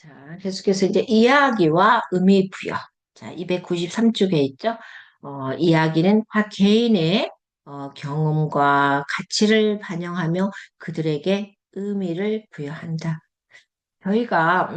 자, 계속해서 이제 이야기와 의미 부여. 자, 293쪽에 있죠. 이야기는 각 개인의 경험과 가치를 반영하며 그들에게 의미를 부여한다. 저희가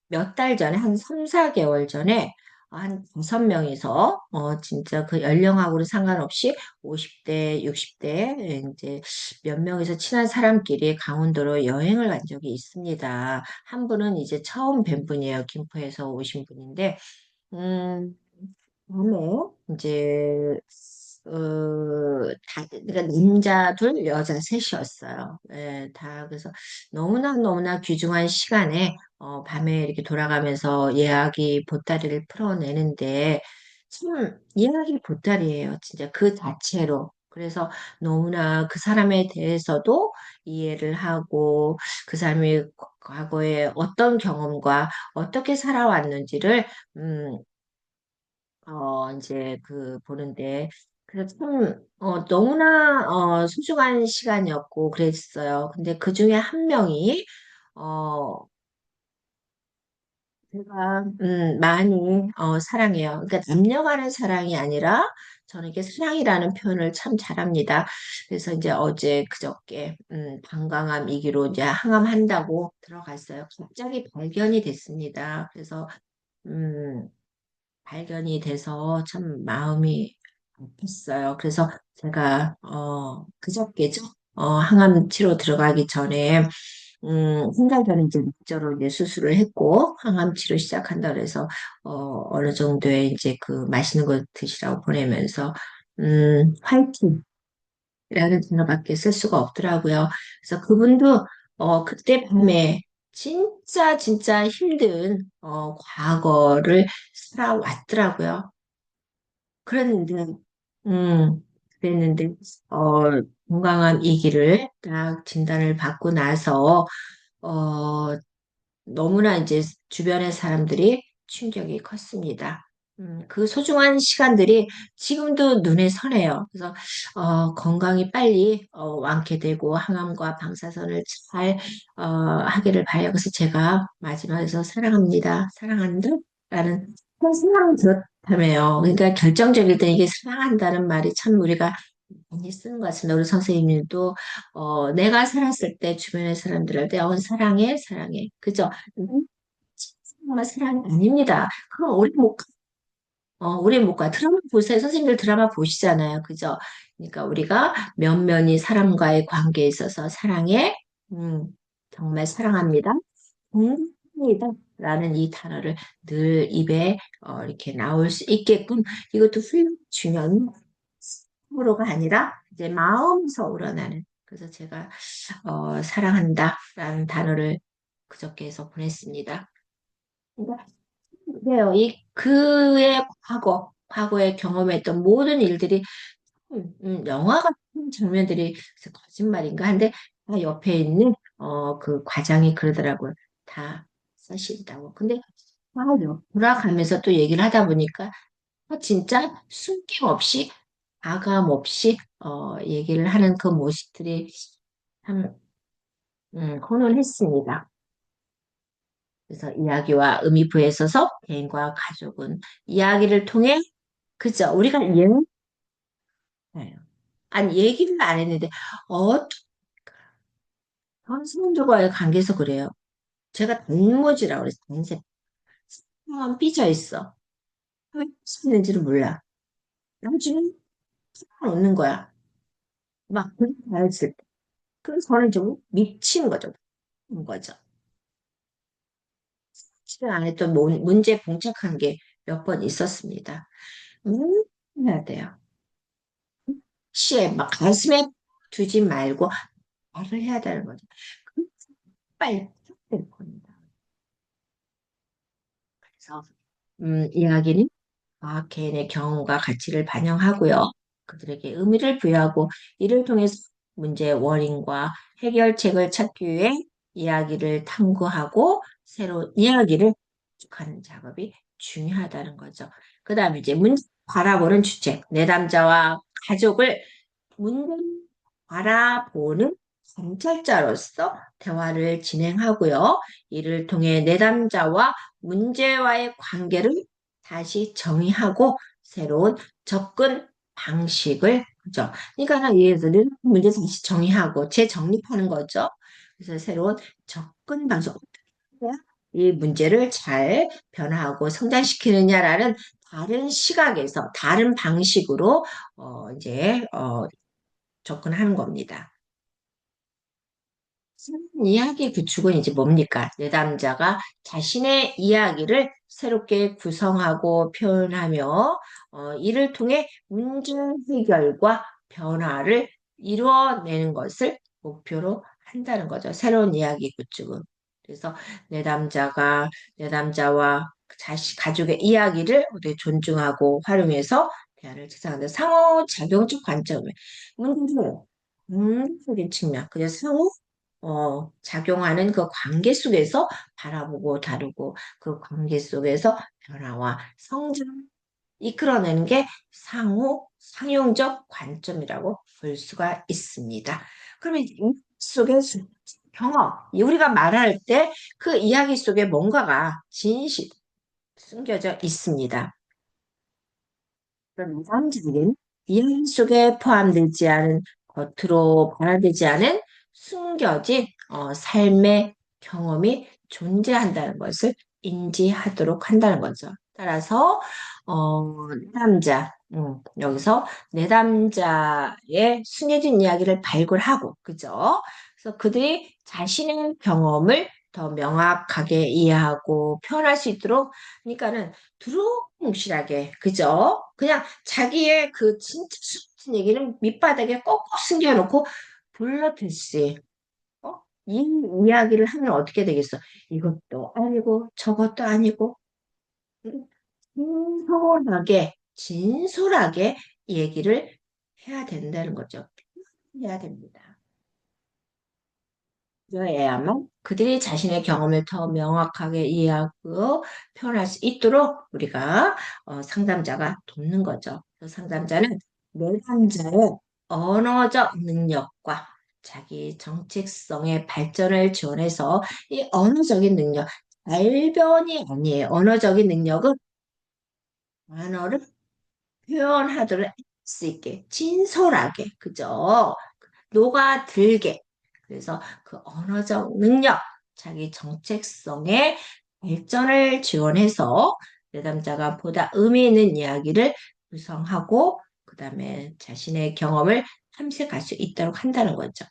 몇 달 전에 한 3, 4개월 전에 한 5명이서 진짜 그 연령하고는 상관없이 50대, 60대 이제 몇 명이서 친한 사람끼리 강원도로 여행을 간 적이 있습니다. 한 분은 이제 처음 뵌 분이에요. 김포에서 오신 분인데 음, 밤에 이제 그러니까 남자 둘, 여자 셋이었어요. 예, 다 그래서 너무나 귀중한 시간에 밤에 이렇게 돌아가면서 이야기 보따리를 풀어내는데 참 이야기 보따리예요. 진짜 그 자체로. 그래서 너무나 그 사람에 대해서도 이해를 하고 그 사람이 과거에 어떤 경험과 어떻게 살아왔는지를 음, 이제 그 보는데, 그래서 참, 너무나, 소중한 시간이었고 그랬어요. 근데 그 중에 한 명이, 어, 제가, 많이, 사랑해요. 그러니까 남녀 간의 사랑이 아니라 저는 이게 사랑이라는 표현을 참 잘합니다. 그래서 이제 어제 그저께, 방광암 이기로 이제 항암한다고 들어갔어요. 갑자기 발견이 됐습니다. 그래서, 음, 발견이 돼서 참 마음이 아팠어요. 그래서 제가 그저께죠. 항암 치료 들어가기 전에 한 달 전에 이제 목적으로 이제 수술을 했고 항암 치료 시작한다 그래서 어느 정도의 이제 그 맛있는 거 드시라고 보내면서 화이팅이라는 단어밖에 쓸 수가 없더라고요. 그래서 그분도 그때 밤에 진짜 힘든 과거를 살아왔더라고요. 그랬는데, 음, 그랬는데, 건강한 이기를 딱 진단을 받고 나서, 어, 너무나 이제 주변의 사람들이 충격이 컸습니다. 그 소중한 시간들이 지금도 눈에 선해요. 그래서, 건강이 빨리, 완쾌되고 항암과 방사선을 잘, 하기를 바라요. 그래서 제가 마지막에서 사랑합니다. 사랑한다? 라는 그런 생각이 들었다며요. 그러니까 결정적일 때 이게 사랑한다는 말이 참 우리가 많이 쓰는 것 같습니다. 우리 선생님도 내가 살았을 때 주변의 사람들한테 사랑해, 사랑해. 그죠? 정말 사랑이 아닙니다. 그건 우리 못 가. 드라마 보세요. 선생님들 드라마 보시잖아요. 그죠? 그러니까 우리가 면면이 사람과의 관계에 있어서 사랑해, 음, 정말 사랑합니다. 공감합니다. 라는 이 단어를 늘 입에 이렇게 나올 수 있게끔 이것도 훌륭 중요한 으로가 아니라 이제 마음에서 우러나는 그래서 제가 사랑한다라는 단어를 그저께 해서 보냈습니다. 그러니까 그래요. 이 그의 과거에 경험했던 모든 일들이 영화 같은 장면들이 그래서 거짓말인가 한데 다 옆에 있는 그 과장이 그러더라고요. 다 사실이라고. 근데 맞아요. 돌아가면서 또 얘기를 하다 보니까 진짜 숨김없이 아감 없이 얘기를 하는 그 모습들이 참 훈훈했습니다. 그래서 이야기와 의미 부여서서 개인과 가족은 이야기를 통해 그죠? 우리가 아니 얘기를 안 했는데 어떤 사람들과의 관계에서 그래요. 제가 단무지라고 그랬어요. 단색. 사람은 삐져 있어. 왜 삐지는지를 몰라. 나중에 없는 거야. 막 그렇게 말했을 때. 그래서 저는 좀 미친 거죠. 그런 거죠. 실현 안 했던 문제 봉착한 게 몇 번 있었습니다. 해야 돼요. 시에 막 가슴에 두지 말고 말을 해야 되는 거죠. 그 빨리 될 겁니다. 그래서 이야기는 개인의 경험과 가치를 반영하고요. 그들에게 의미를 부여하고 이를 통해서 문제의 원인과 해결책을 찾기 위해 이야기를 탐구하고 새로운 이야기를 구축하는 작업이 중요하다는 거죠. 그 다음에 이제 문제 바라보는 주체, 내담자와 가족을 문제 바라보는 관찰자로서 대화를 진행하고요. 이를 통해 내담자와 문제와의 관계를 다시 정의하고 새로운 접근 방식을 그죠? 그러니까 얘들은 문제 다시 정의하고 재정립하는 거죠. 그래서 새로운 접근 방식 어떻게 해야 이 문제를 잘 변화하고 성장시키느냐라는 다른 시각에서 다른 방식으로 이제 접근하는 겁니다. 이야기 구축은 이제 뭡니까? 내담자가 자신의 이야기를 새롭게 구성하고 표현하며 이를 통해 문제 해결과 변화를 이루어내는 것을 목표로 한다는 거죠. 새로운 이야기 구축은. 그래서 내담자와 가족의 이야기를 되게 존중하고 활용해서 대화를 구성하는 상호작용적 관점에 문제를 긍정적인 측면, 그래서 작용하는 그 관계 속에서 바라보고 다루고 그 관계 속에서 변화와 성장을 이끌어내는 게 상용적 관점이라고 볼 수가 있습니다. 그러면 이 속에 경험, 우리가 말할 때 그 이야기 속에 뭔가가 진실 숨겨져 있습니다. 그럼 이상적인 이야기 속에 포함되지 않은 겉으로 발현되지 않은 숨겨진 삶의 경험이 존재한다는 것을 인지하도록 한다는 거죠. 따라서 내담자 여기서 내담자의 숨겨진 이야기를 발굴하고 그죠? 그래서 그들이 자신의 경험을 더 명확하게 이해하고 표현할 수 있도록 그러니까는 두루뭉실하게 그죠? 그냥 자기의 그 진짜 숨은 얘기는 밑바닥에 꼭꼭 숨겨놓고 불러듯이 이 이야기를 하면 어떻게 되겠어? 이것도 아니고 저것도 아니고 음, 진솔하게 얘기를 해야 된다는 거죠. 해야 됩니다. 그래야만 그들이 자신의 경험을 더 명확하게 이해하고 표현할 수 있도록 우리가 상담자가 돕는 거죠. 그래서 상담자는 내담자의 언어적 능력과 자기 정체성의 발전을 지원해서 이 언어적인 능력, 발변이 아니에요. 언어적인 능력은 언어를 표현하도록 할 수 있게, 진솔하게, 그죠? 녹아들게. 그래서 그 언어적 능력, 자기 정체성의 발전을 지원해서 내담자가 보다 의미 있는 이야기를 구성하고 그다음에 자신의 경험을 탐색할 수 있도록 한다는 거죠.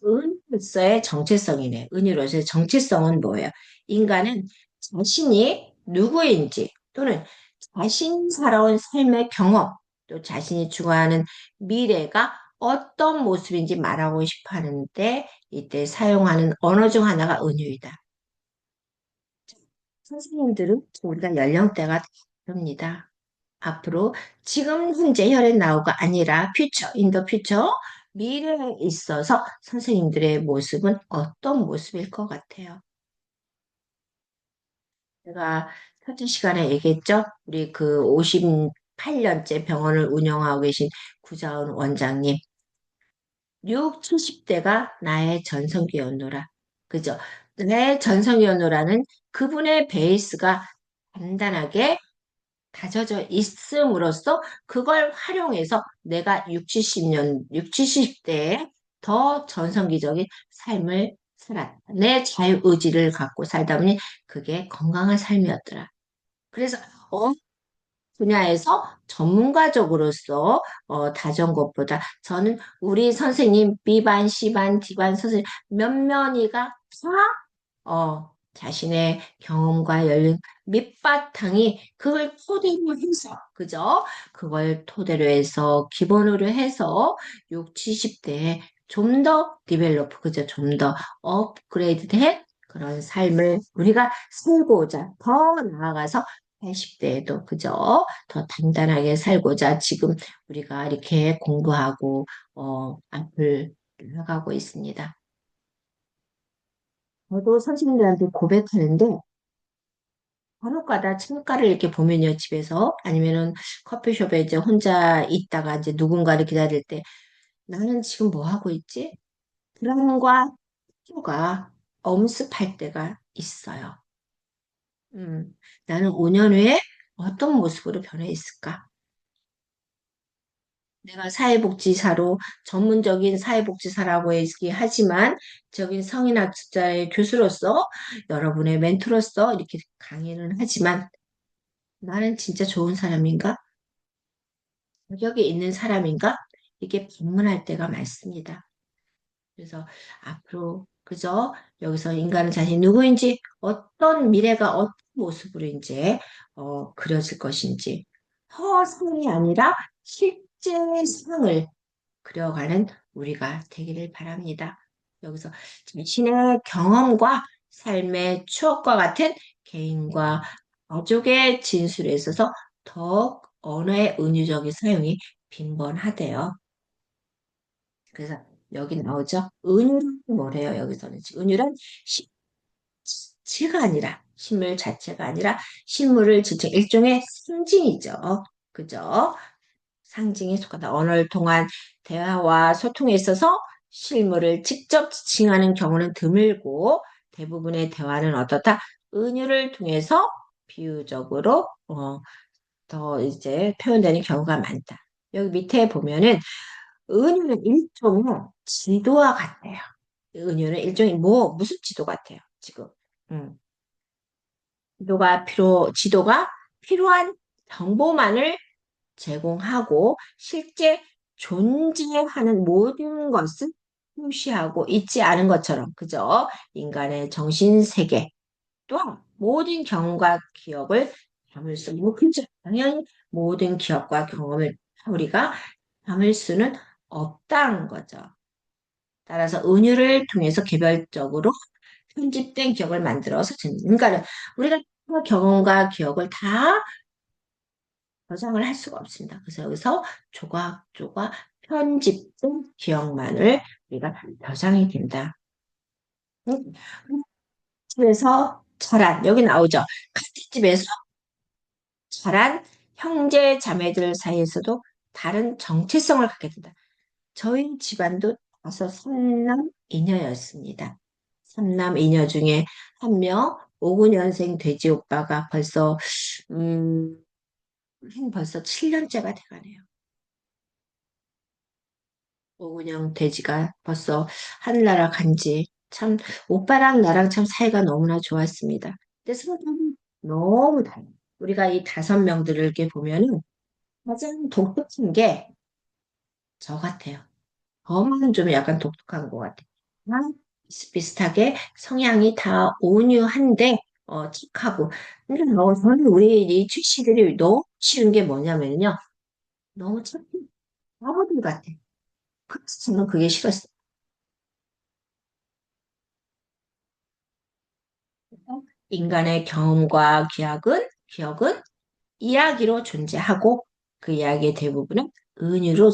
은으로서의 정체성이네. 은유로서의 정체성은 뭐예요? 인간은 자신이 누구인지 또는 자신이 살아온 삶의 경험 또 자신이 추구하는 미래가 어떤 모습인지 말하고 싶어 하는데 이때 사용하는 언어 중 하나가 은유이다. 선생님들은 우리가 연령대가 다릅니다. 앞으로 지금 현재 혈의 나우가 아니라 퓨처, 인더 퓨처, 미래에 있어서 선생님들의 모습은 어떤 모습일 것 같아요? 제가 첫째 시간에 얘기했죠? 우리 그 58년째 병원을 운영하고 계신 구자은 원장님. 6, 70대가 나의 전성기였노라. 그죠? 내 전성기였노라는 그분의 베이스가 단단하게 다져져 있음으로써 그걸 활용해서 내가 6, 70년, 6, 70대에 더 전성기적인 삶을 살았다. 내 자유의지를 갖고 살다 보니 그게 건강한 삶이었더라. 그래서 분야에서 전문가적으로서 다져온 것보다 저는 우리 선생님 B반, C반, D반 선생님 몇몇이가 다 자신의 경험과 연륜 밑바탕이 그걸 토대로 해서, 그죠? 그걸 토대로 해서, 기본으로 해서 6, 70대에 좀 더 디벨로프, 그죠? 좀 더 업그레이드 된 그런 삶을 우리가 살고자 더 나아가서 80대에도, 그죠? 더 단단하게 살고자 지금 우리가 이렇게 공부하고, 앞을 나가고 있습니다. 저도 선생님들한테 고백하는데, 간혹가다 창가를 이렇게 보면요, 집에서. 아니면은 커피숍에 이제 혼자 있다가 이제 누군가를 기다릴 때, 나는 지금 뭐 하고 있지? 불안과 초조가 엄습할 때가 있어요. 음, 나는 5년 후에 어떤 모습으로 변해 있을까? 내가 사회복지사로 전문적인 사회복지사라고 얘기하지만 적인 성인학습자의 교수로서 여러분의 멘토로서 이렇게 강의는 하지만 나는 진짜 좋은 사람인가? 자격이 있는 사람인가? 이게 반문할 때가 많습니다. 그래서 앞으로 그저 여기서 인간은 자신이 누구인지 어떤 미래가 어떤 모습으로 이제 그려질 것인지 허상이 아니라 실제 상을 그려가는 우리가 되기를 바랍니다. 여기서 자신의 경험과 삶의 추억과 같은 개인과 가족의 진술에 있어서 더욱 언어의 은유적인 사용이 빈번하대요. 그래서 여기 나오죠. 은유는 뭐래요? 여기서는 은유란 자체가 아니라 식물 자체가 아니라 식물을 지칭 일종의 상징이죠. 그죠? 상징에 속하다. 언어를 통한 대화와 소통에 있어서 실물을 직접 지칭하는 경우는 드물고 대부분의 대화는 어떻다? 은유를 통해서 비유적으로 더 이제 표현되는 경우가 많다. 여기 밑에 보면은 은유는 일종의 지도와 같아요. 은유는 일종의 무슨 지도 같아요, 지금. 음. 지도가 필요한 정보만을 제공하고 실제 존재하는 모든 것을 표시하고 있지 않은 것처럼, 그죠? 인간의 정신 세계 또한 모든 경험과 기억을 담을 수, 뭐, 그죠? 당연히 모든 기억과 경험을 우리가 담을 수는 없다는 거죠. 따라서 은유를 통해서 개별적으로 편집된 기억을 만들어서 그러니까 우리가 경험과 기억을 다 저장을 할 수가 없습니다. 그래서 여기서 조각조각 편집된 기억만을 우리가 저장이 된다. 응? 집에서 자란 여기 나오죠. 카트집에서 자란 형제 자매들 사이에서도 다른 정체성을 갖게 된다. 저희 집안도 다섯 삼남 이녀였습니다. 삼남 이녀 중에 한 명, 59년생 돼지 오빠가 음, 벌써 7년째가 돼가네요. 59년 돼지가 벌써 하늘나라 간지 참, 오빠랑 나랑 참 사이가 너무나 좋았습니다. 근데 성격이 너무 달라요. 우리가 이 다섯 명들을 이렇게 보면은 가장 독특한 게 저 같아요. 저만 좀 약간 독특한 것 같아요. 다 비슷비슷하게 성향이 다 온유한데 착하고. 근데 저는 우리 이 출시들이 너무 싫은 게 뭐냐면요. 너무 착해. 바보들 같아. 그래서 저는 그게 싫었어요. 인간의 경험과 기억은 이야기로 존재하고 그 이야기의 대부분은 은유로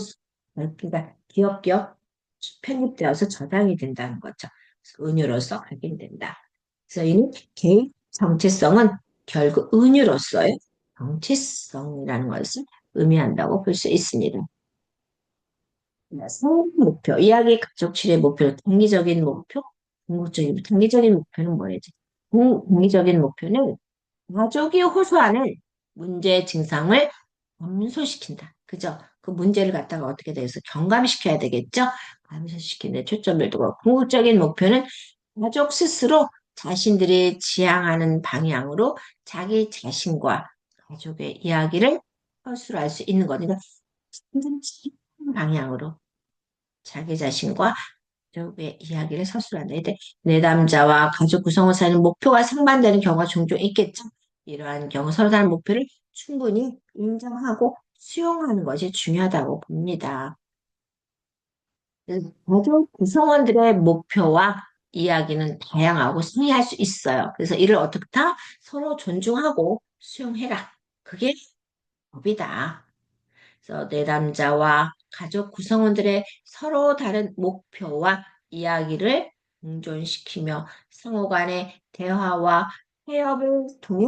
그러니까 기억기억 편입되어서 저장이 된다는 거죠. 그래서 은유로서 각인된다. 그래서 이 개인 정체성은 결국 은유로서의 정체성이라는 것을 의미한다고 볼 수 있습니다. 성공 목표, 이야기 가족 치료의 목표, 단기적인 목표, 궁극적인, 단기적인 목표는 뭐였지? 단기적인 목표는 가족이 호소하는 문제 증상을 감소시킨다. 그죠? 그 문제를 갖다가 어떻게 돼서 경감시켜야 되겠죠? 감소시키는 데 초점을 두고 궁극적인 목표는 가족 스스로 자신들이 지향하는 방향으로 자기 자신과 가족의 이야기를 서술할 수 있는 거니까 방향으로 자기 자신과 가족의 이야기를 서술한다. 이때 내담자와 가족 구성원 사이는 목표가 상반되는 경우가 종종 있겠죠. 이러한 경우 서로 다른 목표를 충분히 인정하고 수용하는 것이 중요하다고 봅니다. 가족 구성원들의 목표와 이야기는 다양하고 상이할 수 있어요. 그래서 이를 어떻게 다 서로 존중하고 수용해라. 그게 법이다. 그래서 내담자와 가족 구성원들의 서로 다른 목표와 이야기를 공존시키며 상호 간의 대화와 해협을 통해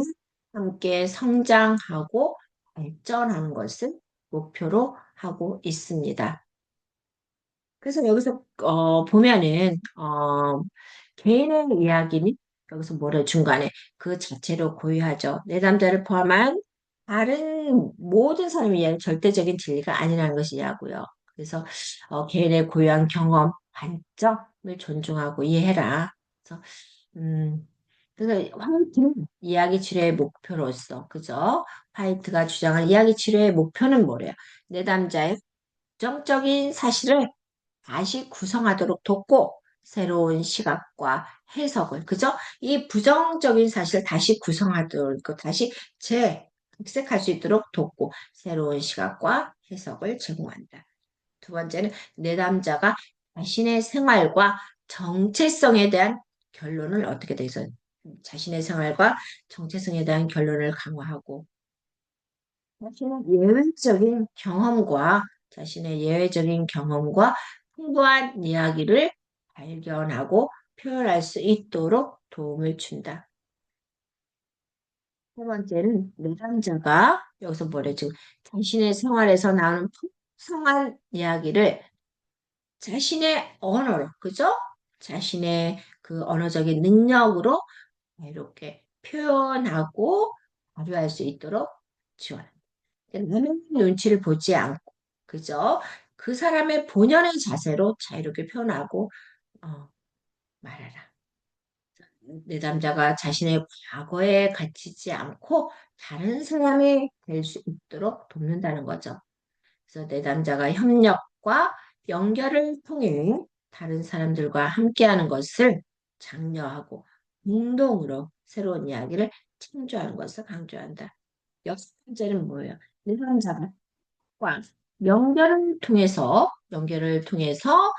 함께 성장하고 발전하는 것을 목표로 하고 있습니다. 그래서 여기서 보면은 개인의 이야기는 여기서 뭐래 중간에 그 자체로 고유하죠. 내담자를 포함한 다른 모든 사람의 이야기는 절대적인 진리가 아니라는 것이냐고요. 그래서 개인의 고유한 경험, 관점을 존중하고 이해해라. 그래서 음, 그래서 화이트는 이야기 치료의 목표로서 그죠? 화이트가 주장한 이야기 치료의 목표는 뭐래요? 내담자의 정적인 사실을 다시 구성하도록 돕고 새로운 시각과 해석을 그죠? 이 부정적인 사실을 다시 구성하도록 다시 재각색할 수 있도록 돕고 새로운 시각과 해석을 제공한다. 두 번째는 내담자가 자신의 생활과 정체성에 대한 결론을 어떻게 돼 있어요? 자신의 생활과 정체성에 대한 결론을 강화하고 자신의 예외적인 경험과 풍부한 이야기를 발견하고 표현할 수 있도록 도움을 준다. 세 번째는 내담자가 여기서 뭐래 지금 자신의 생활에서 나오는 풍성한 이야기를 자신의 언어로, 그죠? 자신의 그 언어적인 능력으로 이렇게 표현하고 발휘할 수 있도록 지원한다. 남의 눈치를 보지 않고, 그죠? 그 사람의 본연의 자세로 자유롭게 표현하고, 어, 말하라. 내담자가 자신의 과거에 갇히지 않고 다른 사람이 될 수 있도록 돕는다는 거죠. 그래서 내담자가 협력과 연결을 통해 다른 사람들과 함께하는 것을 장려하고 공동으로 새로운 이야기를 창조하는 것을 강조한다. 여섯 번째는 뭐예요? 내담자가 과 연결을 통해서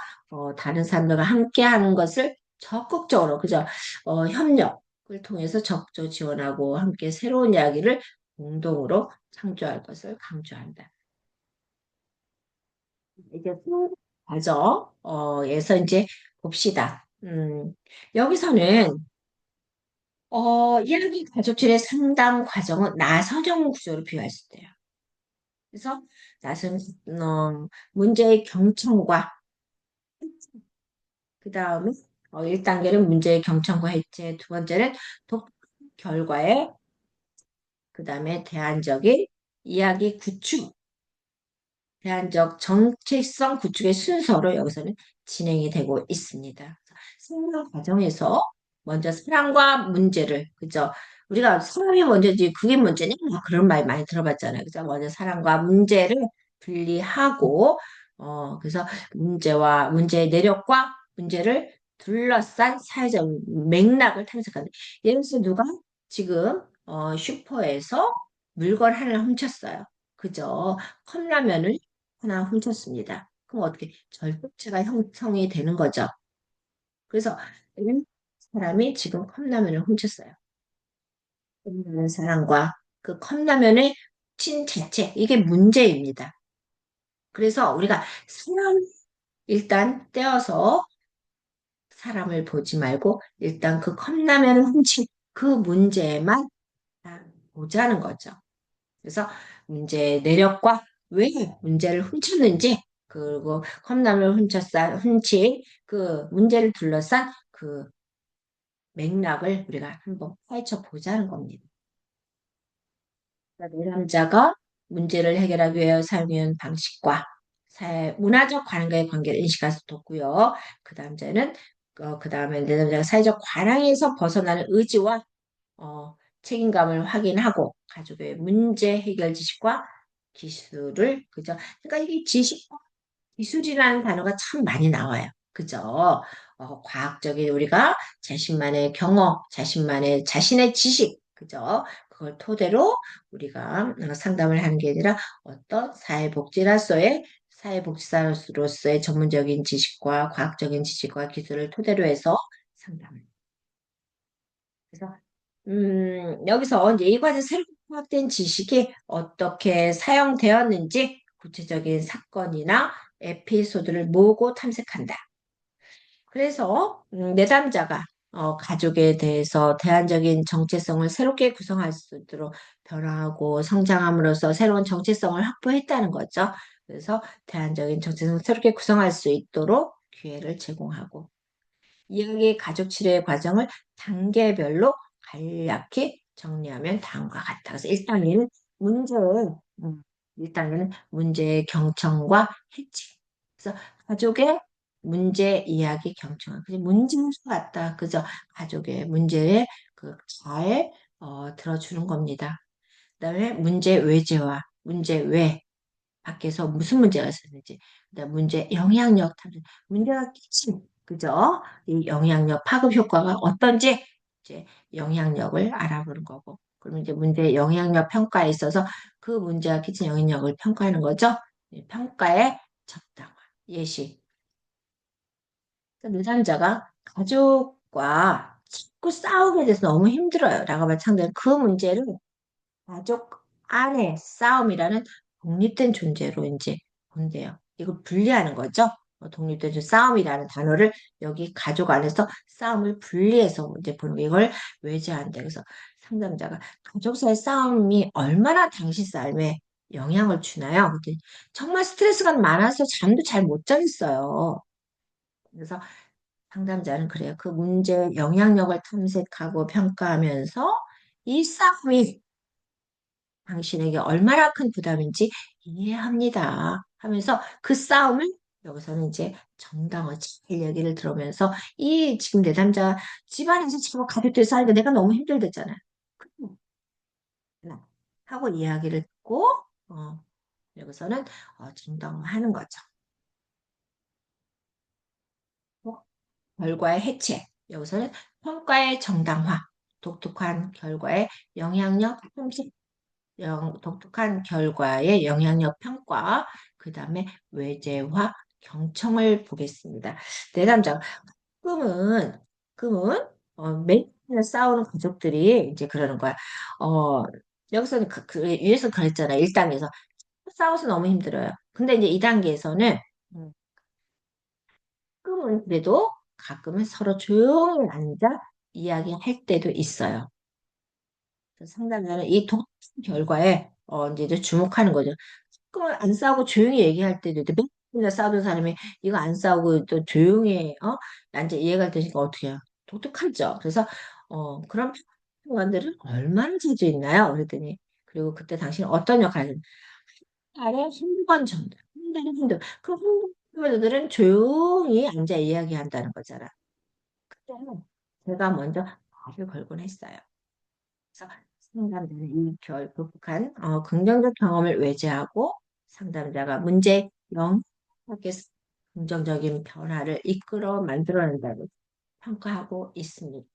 다른 사람들과 함께하는 것을 적극적으로 그죠? 협력을 통해서 적극 지원하고 함께 새로운 이야기를 공동으로 창조할 것을 강조한다. 이제 과정에서 이제 봅시다. 여기서는 이야기 가족들의 상담 과정은 나선형 구조로 비유할 수 있대요. 그래서 나선 문제의 경청과 그 다음에 1단계는 문제의 경청과 해체, 두 번째는 독 결과에 그 다음에 대안적인 이야기 구축, 대안적 정체성 구축의 순서로 여기서는 진행이 되고 있습니다. 생각 과정에서 먼저 사랑과 문제를 그죠? 우리가 사람이 먼저지 그게 문제냐? 뭐 그런 말 많이 들어봤잖아요. 그죠? 먼저 사랑과 문제를 분리하고 그래서 문제의 내력과 문제를 둘러싼 사회적 맥락을 탐색하는. 예를 들어서 누가 지금 슈퍼에서 물건 하나 훔쳤어요. 그죠? 컵라면을 하나 훔쳤습니다. 그럼 어떻게 절도죄가 형성이 되는 거죠. 그래서 이 사람이 지금 컵라면을 훔쳤어요. 훔치는 사람과 그 컵라면의 훔친 자체 이게 문제입니다. 그래서 우리가 사람 일단 떼어서 사람을 보지 말고 일단 그 컵라면을 훔친 그 문제만 보자는 거죠. 그래서 문제의 내력과 왜 문제를 훔쳤는지 그리고 컵라면을 훔친 그 문제를 둘러싼 그 맥락을 우리가 한번 파헤쳐 보자는 겁니다. 내담자가 문제를 해결하기 위해 사용해온 방식과 문화적 관계의 관계를 인식할 수 있고요. 그 다음에 내담자가 사회적 관행에서 벗어나는 의지와 책임감을 확인하고 가족의 문제 해결 지식과 기술을 그죠? 그러니까 이게 지식과 기술이라는 단어가 참 많이 나와요. 그죠? 과학적인 우리가 자신만의 경험, 자신의 지식, 그죠? 그걸 토대로 우리가 상담을 하는 게 아니라 어떤 사회복지사로서의 전문적인 지식과 과학적인 지식과 기술을 토대로 해서 상담을. 그래서 여기서 이제 이 과정 새롭게 파악된 지식이 어떻게 사용되었는지 구체적인 사건이나 에피소드를 모으고 탐색한다. 그래서 내담자가 가족에 대해서 대안적인 정체성을 새롭게 구성할 수 있도록 변화하고 성장함으로써 새로운 정체성을 확보했다는 거죠. 그래서 대안적인 정체성을 새롭게 구성할 수 있도록 기회를 제공하고 이야기 가족 치료의 과정을 단계별로 간략히 정리하면 다음과 같다. 그래서 1단계는 문제의 1단계는 문제의 경청과 해체. 그래서 가족의 문제 이야기 경청. 그지 문제인 것 같다. 그죠? 가족의 문제에 잘 들어주는 겁니다. 그다음에 문제 외제와 문제 외 밖에서 무슨 문제가 있었는지, 그다음 문제 영향력 탐색, 문제가 끼친 그죠? 이 영향력 파급 효과가 어떤지 이제 영향력을 알아보는 거고, 그러면 이제 문제 영향력 평가에 있어서 그 문제가 끼친 영향력을 평가하는 거죠. 이 평가의 적당화, 예시. 내담자가 가족과 자꾸 싸우게 돼서 너무 힘들어요. 라고 말창된 그 문제를 가족 안의 싸움이라는 독립된 존재로 이제 본대요. 이걸 분리하는 거죠. 독립된 싸움이라는 단어를 여기 가족 안에서 싸움을 분리해서 이제 보는 거 이걸 외제한대. 그래서 상담자가 가족 사이 싸움이 얼마나 당신 삶에 영향을 주나요? 그랬더니 정말 스트레스가 많아서 잠도 잘 못 자겠어요. 그래서 상담자는 그래요. 그 문제 영향력을 탐색하고 평가하면서 이 싸움이 당신에게 얼마나 큰 부담인지 이해합니다. 하면서 그 싸움을 여기서는 이제 정당화 잘 얘기를 들으면서 이 지금 내담자 집안에서 지금 가족들이 살는데 내가 너무 힘들댔잖아. 하고 이야기를 듣고 여기서는 정당화하는 거죠. 결과의 해체. 여기서는 평가의 정당화. 독특한 결과의 영향력 탐색. 독특한 결과의 영향력 평가, 그 다음에 외제와 경청을 보겠습니다. 내담자, 꿈은, 매일 싸우는 가족들이 이제 그러는 거야. 어, 여기서는 위에서 그랬잖아. 1단계에서. 싸워서 너무 힘들어요. 근데 이제 2단계에서는, 꿈은 그래도 가끔은 서로 조용히 앉아 이야기할 때도 있어요. 상담자는 이 독특한 결과에 이제 주목하는 거죠. 그러면 안 싸우고 조용히 얘기할 때도 있대. 맨날 싸우던 사람이 이거 안 싸우고 또 조용히 이제 이해가 되니까 어떻게 해요? 독특하죠. 그래서 그런 평가들은 얼마나 자주 있나요? 그랬더니 그리고 그때 당신은 어떤 역할을 달에 한두 번 정도 한 달에 한두 그 한두 번들은 조용히 앉아 이야기한다는 거잖아. 그때는 제가 먼저 말을 걸곤 했어요. 그래서 상담자는 이 극복한 긍정적 경험을 외제하고 상담자가 문제 영역에 긍정적인 변화를 이끌어 만들어낸다고 평가하고 있습니다.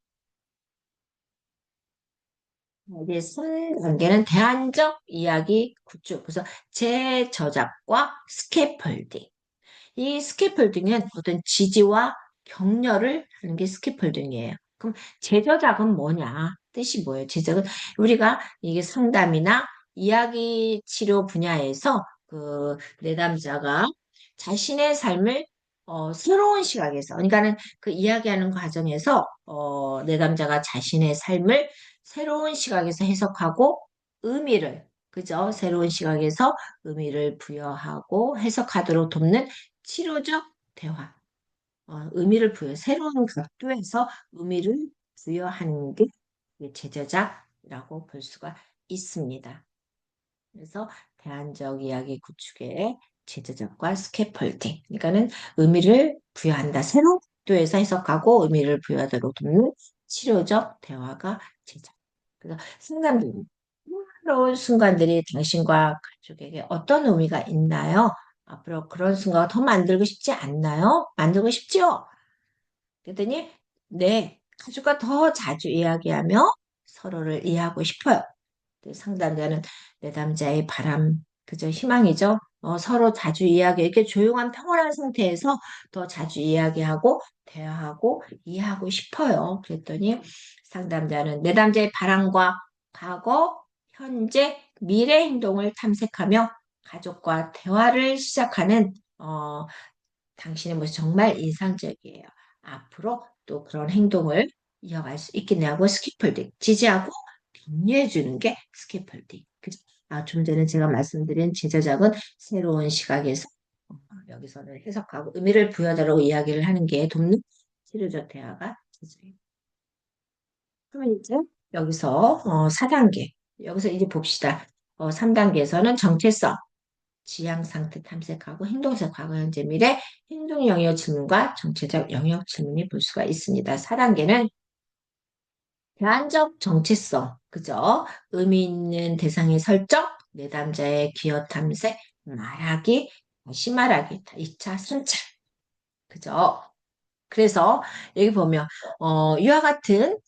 이제 순 단계는 대안적 이야기 구축, 그래서 재저작과 스캐폴딩. 이 스캐폴딩은 어떤 지지와 격려를 하는 게 스캐폴딩이에요. 그럼 제저작은 뭐냐? 뜻이 뭐예요? 제저작은 우리가 이게 상담이나 이야기 치료 분야에서 그 내담자가 자신의 삶을 새로운 시각에서, 그러니까는 그 이야기하는 과정에서 내담자가 자신의 삶을 새로운 시각에서 해석하고 의미를, 그죠? 새로운 시각에서 의미를 부여하고 해석하도록 돕는 치료적 대화, 의미를 새로운 각도에서 의미를 부여하는 게 제저작이라고 볼 수가 있습니다. 그래서 대안적 이야기 구축의 제저작과 스캐폴딩, 그러니까는 의미를 부여한다. 새로운 각도에서 해석하고 의미를 부여하도록 돕는 치료적 대화가 제작. 그래서 순간들이, 흥미로운 순간들이 당신과 가족에게 어떤 의미가 있나요? 앞으로 그런 순간을 더 만들고 싶지 않나요? 만들고 싶죠? 그랬더니, 네, 가족과 더 자주 이야기하며 서로를 이해하고 싶어요. 상담자는 내담자의 바람, 그저 희망이죠. 서로 자주 이야기, 이렇게 조용한 평온한 상태에서 더 자주 이야기하고 대화하고 이해하고 싶어요. 그랬더니 상담자는 내담자의 바람과 과거, 현재, 미래 행동을 탐색하며 가족과 대화를 시작하는 당신의 모습 정말 인상적이에요. 앞으로 또 그런 행동을 이어갈 수 있겠냐고 스키폴딩 지지하고 격려해 주는 게 스키폴딩. 그죠? 좀 전에 제가 말씀드린 제자작은 새로운 시각에서 여기서는 해석하고 의미를 부여하도록 이야기를 하는 게 돕는 치료적 대화가 되죠. 그러면 이제 여기서 4단계 여기서 이제 봅시다. 3단계에서는 정체성, 지향 상태 탐색하고 행동적 과거 현재 미래 행동 영역 질문과 정체적 영역 질문이 볼 수가 있습니다. 4단계는 대안적 정체성, 그죠? 의미 있는 대상의 설정, 내담자의 기여 탐색, 말하기, 다시 말하기, 2차, 3차, 그죠? 그래서 여기 보면 이와 같은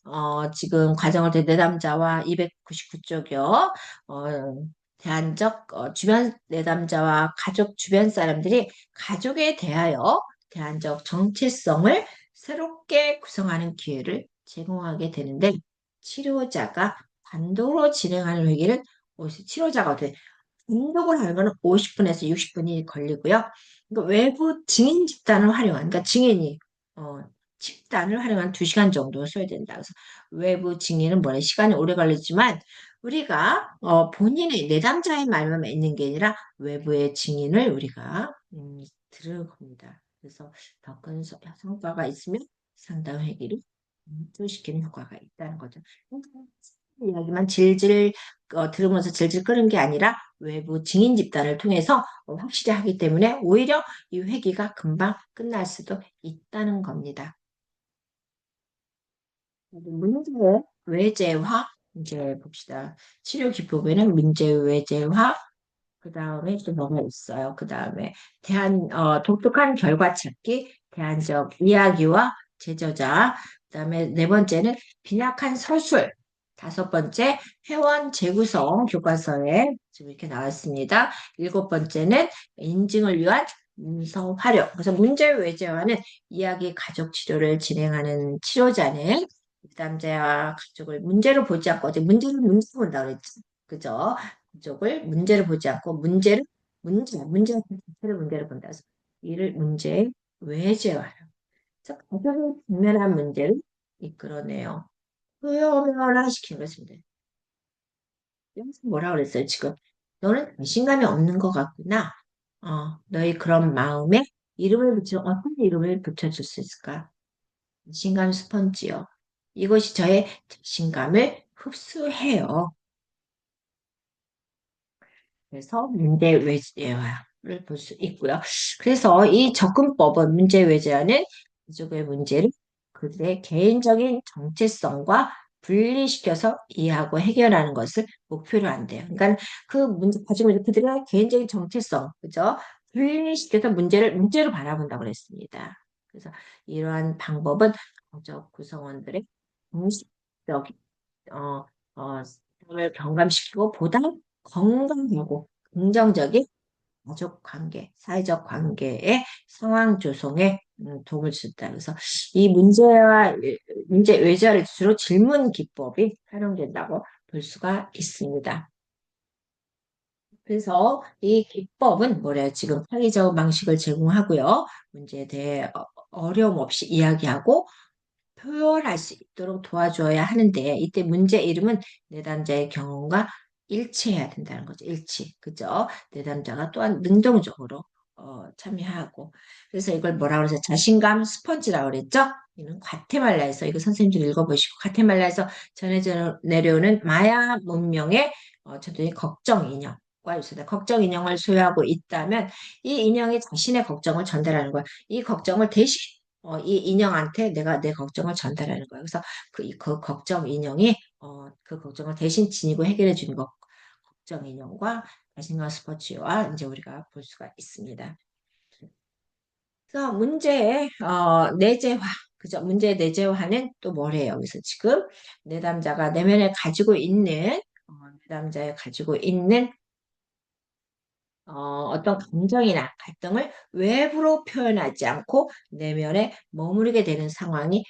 지금 과정을 내담자와 299쪽이요. 어, 대안적 주변 내담자와 가족 주변 사람들이 가족에 대하여 대안적 정체성을 새롭게 구성하는 기회를 제공하게 되는데 치료자가 단독으로 진행하는 회의를 치료자가 어떻게 등록을 하려면 50분에서 60분이 걸리고요. 그러니까 외부 증인 집단을 활용한, 그러니까 증인이 어, 집단을 활용한 2시간 정도 써야 된다. 그래서 외부 증인은 뭐래 시간이 오래 걸리지만 우리가 본인의 내담자의 말만 있는 게 아니라 외부의 증인을 우리가 들을 겁니다. 그래서 더 큰 성과가 있으면 상담 회기를 시키는 효과가 있다는 거죠. 이야기만 질질 들으면서 질질 끄는 게 아니라 외부 증인 집단을 통해서 확실히 하기 때문에 오히려 이 회기가 금방 끝날 수도 있다는 겁니다. 문제 외제화 이제 봅시다. 치료 기법에는 문제 외제화 그 다음에 또 뭐가 있어요? 그 다음에 독특한 결과 찾기, 대안적 이야기와 제저자, 그 다음에 네 번째는 빈약한 서술, 다섯 번째 회원 재구성 교과서에 지금 이렇게 나왔습니다. 일곱 번째는 인증을 위한 음성 활용. 그래서 문제 외제화는 이야기 가족 치료를 진행하는 치료자는 부담자와 가족을 문제로 보지 않고 어제 문제를 문제 본다 그랬죠. 그죠? 쪽을 문제를 보지 않고 문제 자체를 문제를 본다. 그래서 이를 문제의 외제화라. 그래서 가정의 직면한 문제를 이끌어내요. 표현화시키는 것입니다. 여기서 뭐라 그랬어요, 지금? 너는 자신감이 없는 것 같구나. 너의 그런 마음에 어떤 이름을 붙여줄 수 있을까? 자신감 스펀지요. 이것이 저의 자신감을 흡수해요. 그래서 문제 외제화를 볼 수 있고요. 그래서 이 접근법은 문제 외제화는 가족의 문제를 그들의 개인적인 정체성과 분리시켜서 이해하고 해결하는 것을 목표로 한대요. 그러니까 그 문제 가지고 있는 그들의 개인적인 정체성, 그죠? 분리시켜서 문제를 문제로 바라본다고 그랬습니다. 그래서 이러한 방법은 가족 구성원들의 공식적인 어, 삶을 경감시키고 보다 건강하고 긍정적인 가족 관계, 사회적 관계의 상황 조성에 도움을 준다. 그래서 이 문제 외자를 주로 질문 기법이 활용된다고 볼 수가 있습니다. 그래서 이 기법은 뭐래요? 지금 창의적 방식을 제공하고요. 문제에 대해 어려움 없이 이야기하고 표현할 수 있도록 도와줘야 하는데 이때 문제 이름은 내담자의 경험과 일치해야 된다는 거죠. 일치. 그죠? 내담자가 또한 능동적으로 참여하고 그래서 이걸 뭐라고 그래서 자신감 스펀지라고 그랬죠? 이는 과테말라에서 이거 선생님들 읽어보시고 과테말라에서 전해져 내려오는 마야 문명의 저들이 걱정 인형과 있습니다. 걱정 인형을 소유하고 있다면 이 인형이 자신의 걱정을 전달하는 거야. 이 걱정을 대신 이 인형한테 내가 내 걱정을 전달하는 거예요. 그래서 그 걱정 인형이 그 걱정을 대신 지니고 해결해 주는 거 걱정 인형과 자신감 스포츠와 이제 우리가 볼 수가 있습니다. 그래서 문제의 내재화 그죠? 문제의 내재화는 또 뭐래요? 그래서 지금 내담자가 내면에 가지고 있는 내담자에 가지고 있는 어떤 감정이나 갈등을 외부로 표현하지 않고 내면에 머무르게 되는 상황이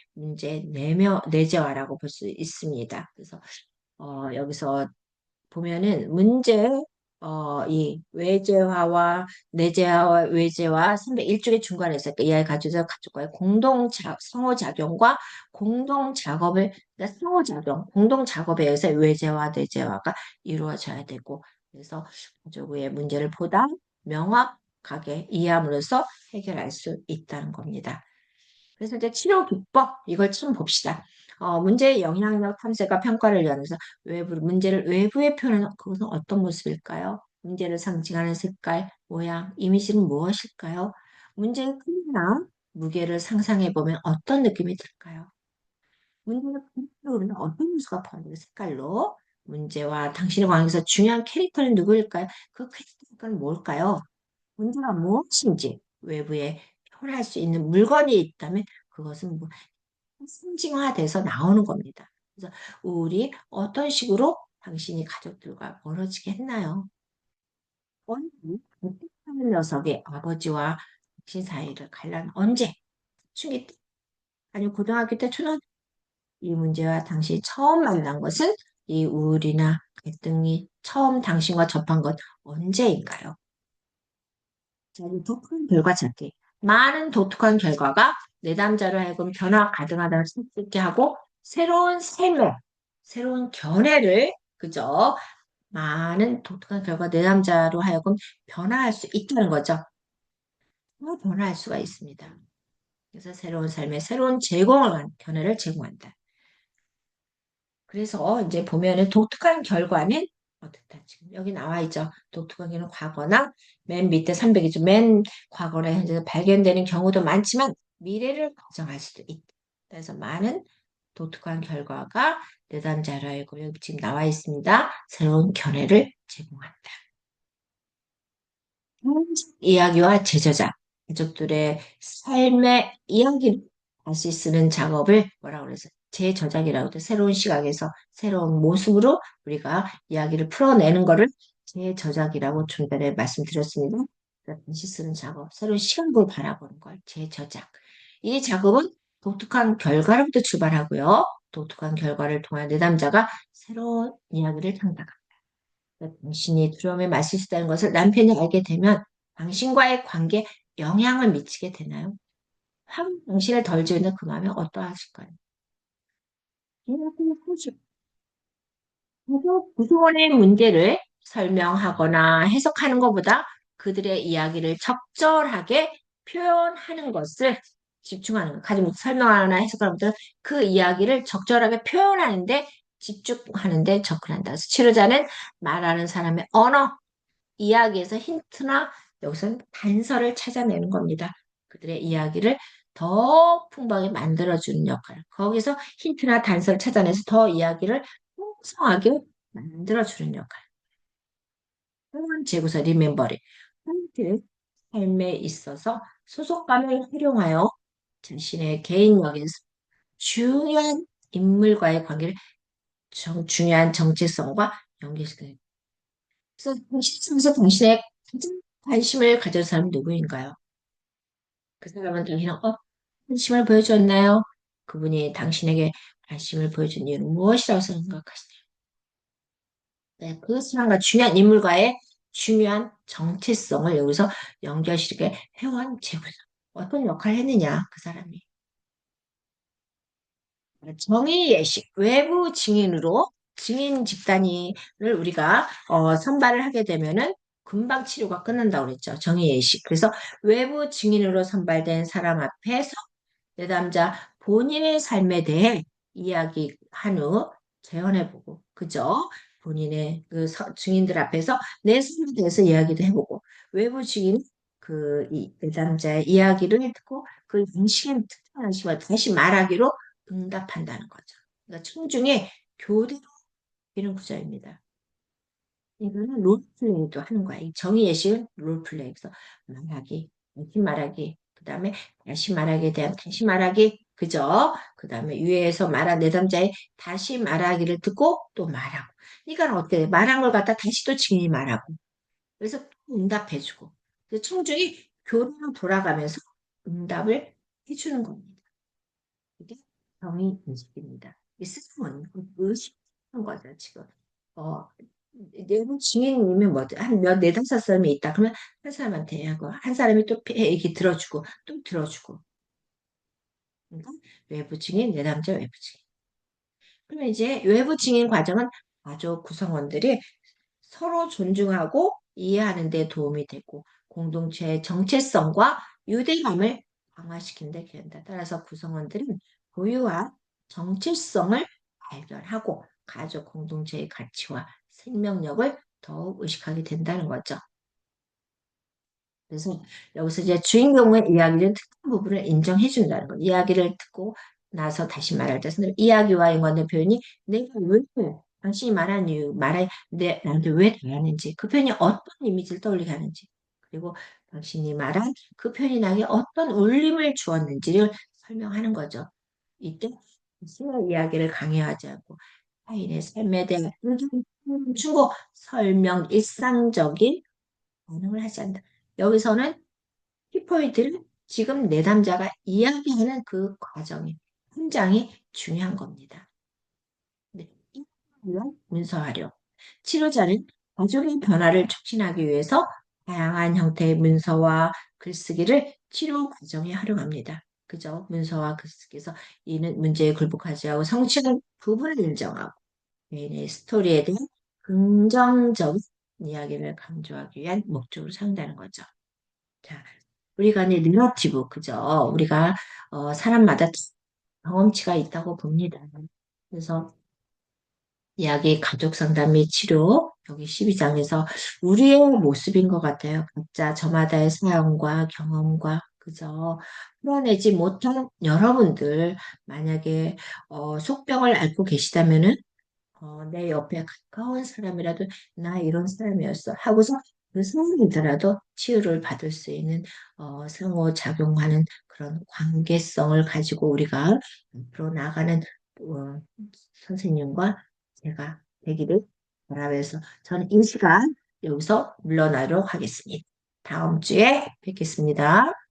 내재화라고 볼 수 있습니다. 그래서 여기서 보면은 이 외재화와 내재화와 외재화 301쪽의 중간에서 이 아이 가지고 가족과의 상호작용과 공동 작업에 의해서 외재화, 내재화가 이루어져야 되고 그래서 가족의 문제를 보다 명확하게 이해함으로써 해결할 수 있다는 겁니다. 그래서 이제 치료 기법 이걸 좀 봅시다. 문제의 영향력 탐색과 평가를 위해서 문제를 외부에 표현하는 그것은 어떤 모습일까요? 문제를 상징하는 색깔, 모양, 이미지는 무엇일까요? 문제의 크기나 무게를 상상해 보면 어떤 느낌이 들까요? 문제를 그리는 어떤 요소가 포함되어 색깔로 문제와 당신의 관계에서 중요한 캐릭터는 누구일까요? 그 캐릭터는 뭘까요? 문제가 무엇인지 외부에 표현할 수 있는 물건이 있다면 그것은 뭐 상징화돼서 나오는 겁니다. 그래서 우리 어떤 식으로 당신이 가족들과 멀어지게 했나요? 언제 하는 녀석의 아버지와 당신 사이를 갈란 언제? 중이 때? 아니면 고등학교 때 초등 이 문제와 당신이 처음 만난 것은 이 우울이나 갈등이 처음 당신과 접한 것 언제인가요? 자, 이 독특한 결과 찾기. 많은 독특한 결과가 내담자로 하여금 변화 가능하다는 생각게 하고 새로운 삶의 새로운 견해를 그죠? 많은 독특한 결과 내담자로 하여금 변화할 수 있다는 거죠. 변화할 수가 있습니다. 그래서 새로운 삶의 새로운 견해를 제공한다. 그래서 이제 보면은 독특한 결과는 어떻다. 지금 여기 나와 있죠. 독특한 결과는 과거나 맨 밑에 300이죠. 맨 과거나 현재 발견되는 경우도 많지만 미래를 가정할 수도 있다. 그래서 많은 독특한 결과가 내담자로 알고 여기 지금 나와 있습니다. 새로운 견해를 제공한다. 이야기와 제저자, 가족들의 삶의 이야기를 다시 쓰는 작업을 뭐라고 그래서 재저작이라고 해서 새로운 시각에서 새로운 모습으로 우리가 이야기를 풀어내는 거를 재저작이라고 좀 전에 말씀드렸습니다. 그러니까 다시 쓰는 작업, 새로운 시각으로 바라보는 걸 재저작. 이 작업은 독특한 결과로부터 출발하고요. 독특한 결과를 통한 내담자가 새로운 이야기를 창작합니다. 당신이 두려움에 맞을 수 있다는 것을 남편이 알게 되면 당신과의 관계에 영향을 미치게 되나요? 당신을 덜 지우는 그 마음이 어떠하실까요? 구조원의 문제를 설명하거나 해석하는 것보다 그들의 이야기를 적절하게 표현하는 것을 집중하는 것. 가지 설명하거나 해석하는 것보다 그 이야기를 적절하게 표현하는데 집중하는데 접근한다. 그래서 치료자는 말하는 사람의 언어, 이야기에서 힌트나 여기서는 단서를 찾아내는 겁니다. 그들의 이야기를 더 풍부하게 만들어주는 역할. 거기서 힌트나 단서를 찾아내서 더 이야기를 풍성하게 만들어주는 역할. 재구사 리멤버링. 한때 삶에 있어서 소속감을 활용하여 자신의 개인력에서 중요한 인물과의 관계를 중요한 정체성과 연결시켜요. 그래서 당신에서 당신의 가장 관심을 가진 사람이 누구인가요? 그 사람은 당신은 관심을 보여줬나요? 그분이 당신에게 관심을 보여준 이유는 무엇이라고 생각하시나요? 네, 그 사람과 중요한 인물과의 중요한 정체성을 여기서 연결시키게 회원 제구성. 어떤 역할을 했느냐, 그 사람이. 정의 예식, 외부 증인으로 증인 집단을 우리가 선발을 하게 되면은 금방 치료가 끝난다고 그랬죠. 정의 예식. 그래서 외부 증인으로 선발된 사람 앞에서 내담자 본인의 삶에 대해 이야기한 후 재현해보고, 그죠? 본인의 그 증인들 앞에서 내 삶에 대해서 이야기도 해보고, 외부 증인 이 내담자의 이야기를 듣고 그 인식의 특정한 시와 다시 말하기로 응답한다는 거죠. 그러니까 청중의 교대로 이런 구조입니다. 이거는 롤플레이도 하는 거야. 이 정의 예식은 롤플레이에서 말하기, 다시 말하기, 그 다음에 다시 말하기에 대한 다시 말하기, 그죠? 그 다음에 위에서 말한 내담자의 다시 말하기를 듣고 또 말하고. 그러니까 어떻게 돼? 말한 걸 갖다 다시 또 증인이 말하고. 그래서 또 응답해주고. 그래서 청중이 교대로 돌아가면서 응답을 해주는 겁니다. 이게 정의 인식입니다. 이 스승은 의식하는 거죠, 지금. 어, 내부 증인이면 뭐, 네다섯 사람이 있다. 그러면 한 사람한테 하고, 한 사람이 또 얘기 들어주고, 또 들어주고. 그러니까 외부 증인, 내담자 외부 증인. 그러면 이제 외부 증인 과정은 가족 구성원들이 서로 존중하고 이해하는 데 도움이 되고 공동체의 정체성과 유대감을 강화시키는 데 기여한다. 따라서 구성원들은 고유와 정체성을 발견하고 가족 공동체의 가치와 생명력을 더욱 의식하게 된다는 거죠. 그래서 여기서 이제 주인공의 이야기를 특정 부분을 인정해 준다는 거. 이야기를 듣고 나서 다시 말할 때 이야기와 연관된 표현이 내가 왜 당신이 말한 이유, 나한테 왜 대하는지, 그 표현이 어떤 이미지를 떠올리게 하는지, 그리고 당신이 말한 그 표현이 나에게 어떤 울림을 주었는지를 설명하는 거죠. 이때 스스로 이야기를 강요하지 않고 타인의 삶에 대한 의견을 주고 설명, 일상적인 반응을 하지 않는다. 여기서는 키포인트를 지금 내담자가 이야기하는 그 과정이, 현장이 중요한 겁니다. 네. 문서 활용. 치료자는 가족의 변화를 촉진하기 위해서 다양한 형태의 문서와 글쓰기를 치료 과정에 활용합니다. 그죠? 문서와 글쓰기에서 이는 문제에 굴복하지 않고 성취는 부분을 인정하고 개인의 스토리에 대한 긍정적인 이야기를 강조하기 위한 목적으로 사용되는 거죠. 자, 우리가 이제 릴러티브, 그죠? 우리가 사람마다 경험치가 있다고 봅니다. 그래서 이야기 가족 상담 및 치료 여기 12장에서 우리의 모습인 것 같아요. 각자 저마다의 사연과 경험과 그죠? 풀어내지 못한 여러분들 만약에 속병을 앓고 계시다면은 내 옆에 가까운 사람이라도 나 이런 사람이었어 하고서 그 사람이더라도 치유를 받을 수 있는 상호작용하는 그런 관계성을 가지고 우리가 앞으로 나가는 어, 선생님과 제가 되기를 바라면서 저는 이 시간 여기서 물러나도록 하겠습니다. 다음 주에 뵙겠습니다.